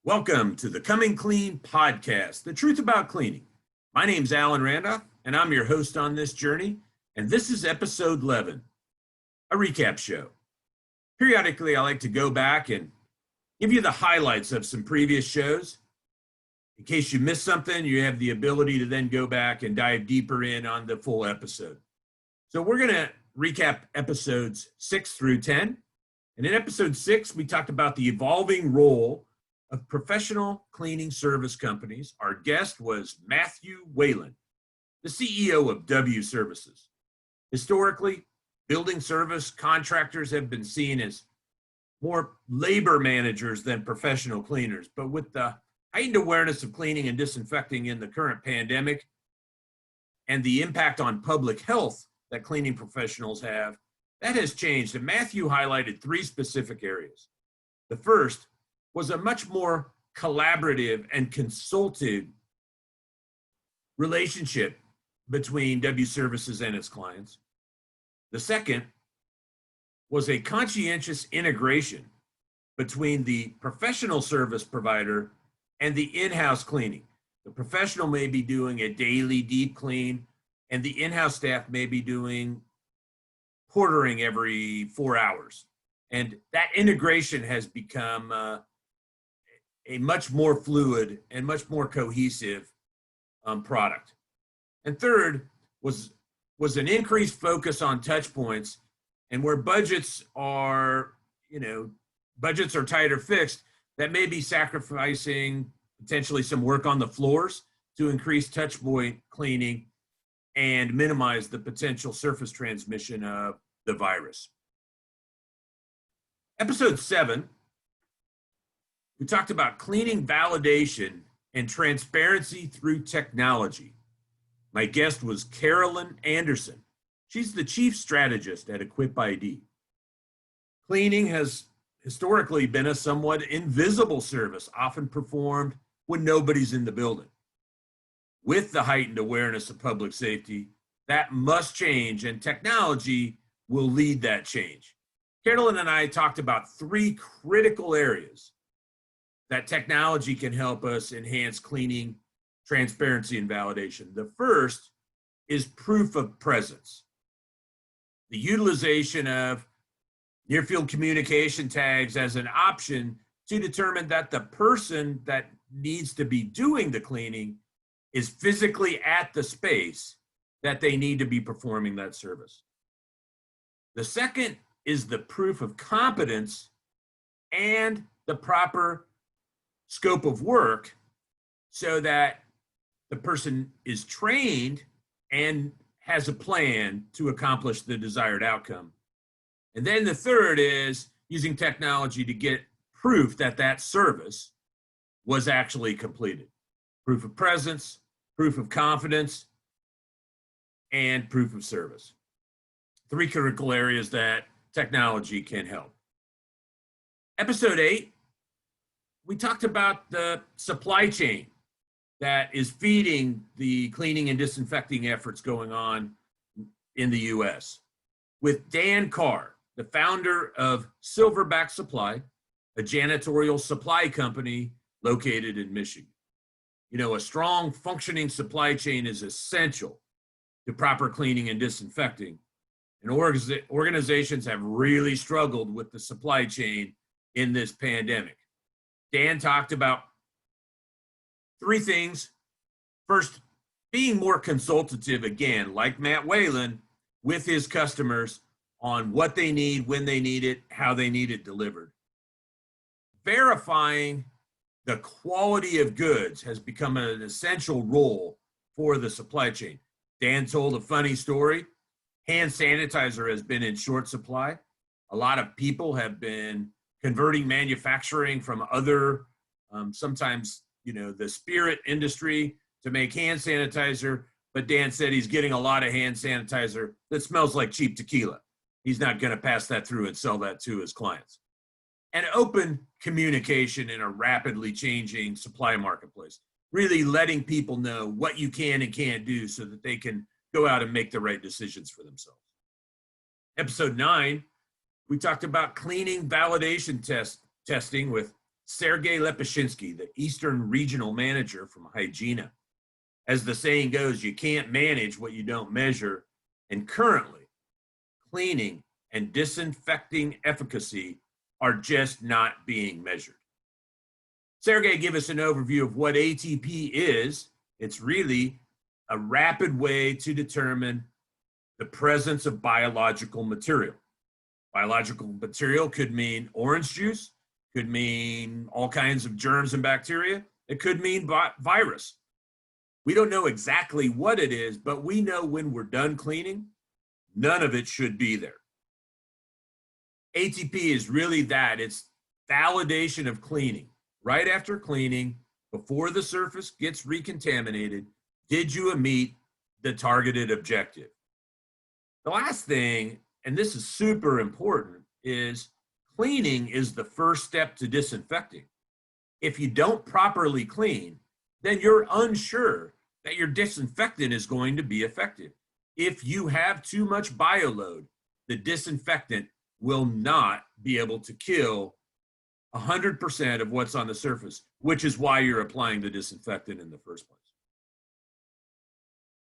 Welcome to the Coming Clean podcast, the truth about cleaning. My name's Alan Randolph, and I'm your host on this journey, and this is episode 11, a recap show. Periodically, I like to go back and give you the highlights of some previous shows. In case you missed something, you have the ability to then go back and dive deeper in on the full episode. So we're going to recap episodes 6 through 10. And in episode 6, we talked about the evolving role of professional cleaning service companies. Our guest was Matthew Whelan, the CEO of W Services. Historically, building service contractors have been seen as more labor managers than professional cleaners. But with the heightened awareness of cleaning and disinfecting in the current pandemic and the impact on public health that cleaning professionals have, that has changed. And Matthew highlighted 3 specific areas. The first was a much more collaborative and consultative relationship between W Services and its clients. The second was a conscientious integration between the professional service provider and the in-house cleaning. The professional may be doing a daily deep clean, and the in-house staff may be doing portering every 4 hours. And that integration has become a much more fluid and much more cohesive product. And third was an increased focus on touch points, and where budgets are tight or fixed, that may be sacrificing potentially some work on the floors to increase touch point cleaning and minimize the potential surface transmission of the virus. Episode 7, we talked about cleaning validation and transparency through technology. My guest was Carolyn Anderson. She's the chief strategist at EquipID. Cleaning has historically been a somewhat invisible service, often performed when nobody's in the building. With the heightened awareness of public safety, that must change, and technology will lead that change. Carolyn and I talked about 3 critical areas that technology can help us enhance cleaning, transparency, and validation. The first is proof of presence. The utilization of near-field communication tags as an option to determine that the person that needs to be doing the cleaning is physically at the space that they need to be performing that service. The second is the proof of competence and the proper scope of work so that the person is trained and has a plan to accomplish the desired outcome. And then the third is using technology to get proof that that service was actually completed. Proof of presence, proof of confidence, and proof of service. 3 critical areas that technology can help. Episode 8, we talked about the supply chain that is feeding the cleaning and disinfecting efforts going on in the U.S. with Dan Carr, the founder of Silverback Supply, a janitorial supply company located in Michigan. You know, a strong functioning supply chain is essential to proper cleaning and disinfecting. And organizations have really struggled with the supply chain in this pandemic. Dan talked about 3 things. First, being more consultative, again, like Matt Whelan, with his customers on what they need, when they need it, how they need it delivered. Verifying the quality of goods has become an essential role for the supply chain. Dan told a funny story. Hand sanitizer has been in short supply. A lot of people have been converting manufacturing from other, sometimes, the spirit industry to make hand sanitizer. But Dan said he's getting a lot of hand sanitizer that smells like cheap tequila. He's not going to pass that through and sell that to his clients. And open communication in a rapidly changing supply marketplace. Really letting people know what you can and can't do so that they can go out and make the right decisions for themselves. Episode 9, we talked about cleaning validation testing with Sergei Lepeshinski, the Eastern Regional Manager from Hygenia. As the saying goes, you can't manage what you don't measure, and currently, cleaning and disinfecting efficacy are just not being measured. Sergei gave us an overview of what ATP is. It's really a rapid way to determine the presence of biological material. Biological material could mean orange juice, could mean all kinds of germs and bacteria. It could mean virus. We don't know exactly what it is, but we know when we're done cleaning, none of it should be there. ATP is really that. It's validation of cleaning. Right after cleaning, before the surface gets recontaminated, did you meet the targeted objective? The last thing, and this is super important, is cleaning is the first step to disinfecting. If you don't properly clean, then you're unsure that your disinfectant is going to be effective. If you have too much bioload, the disinfectant will not be able to kill 100% of what's on the surface, which is why you're applying the disinfectant in the first place.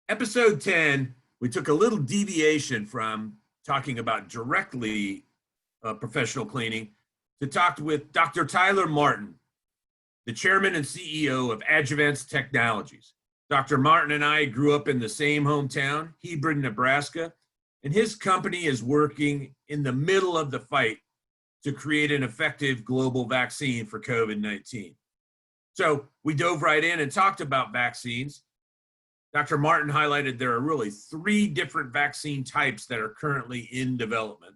Episode 10, we took a little deviation from talking about directly professional cleaning to talk with Dr. Tyler Martin, the chairman and CEO of Adjuvance Technologies. Dr. Martin and I grew up in the same hometown, Hebron, Nebraska, and his company is working in the middle of the fight to create an effective global vaccine for COVID-19. So we dove right in and talked about vaccines. Dr. Martin highlighted there are really 3 different vaccine types that are currently in development.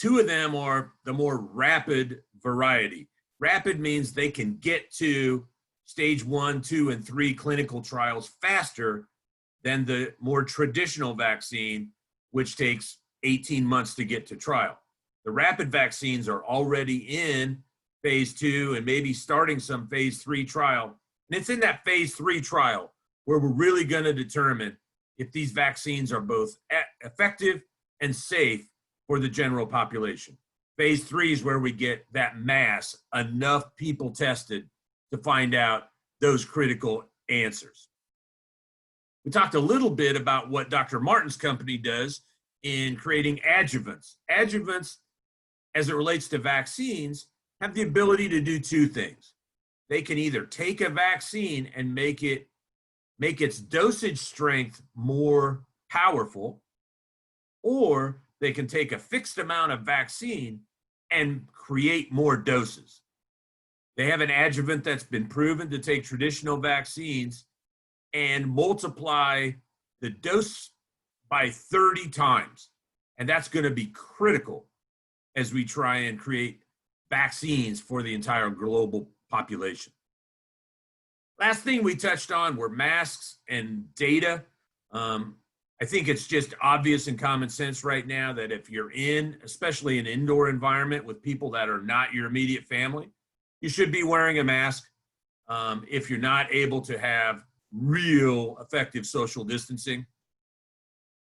2 of them are the more rapid variety. Rapid means they can get to stage 1, 2, and 3 clinical trials faster than the more traditional vaccine, which takes 18 months to get to trial. The rapid vaccines are already in phase 2 and maybe starting some phase 3 trial. And it's in that phase 3 trial where we're really going to determine if these vaccines are both effective and safe for the general population. Phase 3 is where we get that mass, enough people tested to find out those critical answers. We talked a little bit about what Dr. Martin's company does in creating adjuvants. Adjuvants, as it relates to vaccines, have the ability to do 2 things. They can either take a vaccine and make its dosage strength more powerful, or they can take a fixed amount of vaccine and create more doses. They have an adjuvant that's been proven to take traditional vaccines and multiply the dose by 30 times. And that's going to be critical as we try and create vaccines for the entire global population. Last thing we touched on were masks and data. I think it's just obvious and common sense right now that if you're in, especially an indoor environment with people that are not your immediate family, you should be wearing a mask. If you're not able to have real effective social distancing.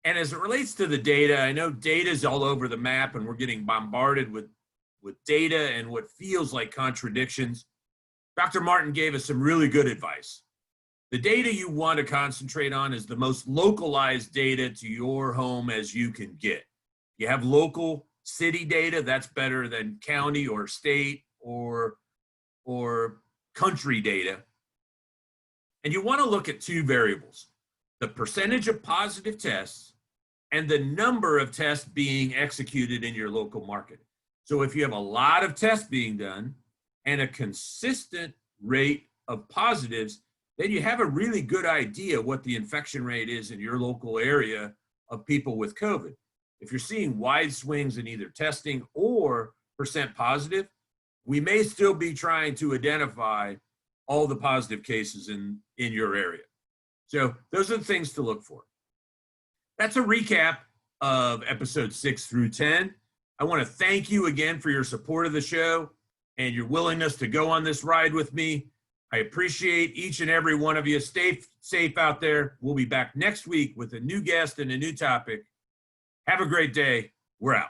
And as it relates to the data, I know data is all over the map and we're getting bombarded with data and what feels like contradictions. Dr. Martin gave us some really good advice. The data you want to concentrate on is the most localized data to your home as you can get. You have local city data, that's better than county or state or country data. And you want to look at 2 variables, the percentage of positive tests and the number of tests being executed in your local market. So if you have a lot of tests being done and a consistent rate of positives, then you have a really good idea what the infection rate is in your local area of people with COVID. If you're seeing wide swings in either testing or percent positive, we may still be trying to identify all the positive cases in your area. So those are the things to look for. That's a recap of episodes 6 through 10. I want to thank you again for your support of the show and your willingness to go on this ride with me. I appreciate each and every one of you. Stay safe out there. We'll be back next week with a new guest and a new topic. Have a great day. We're out.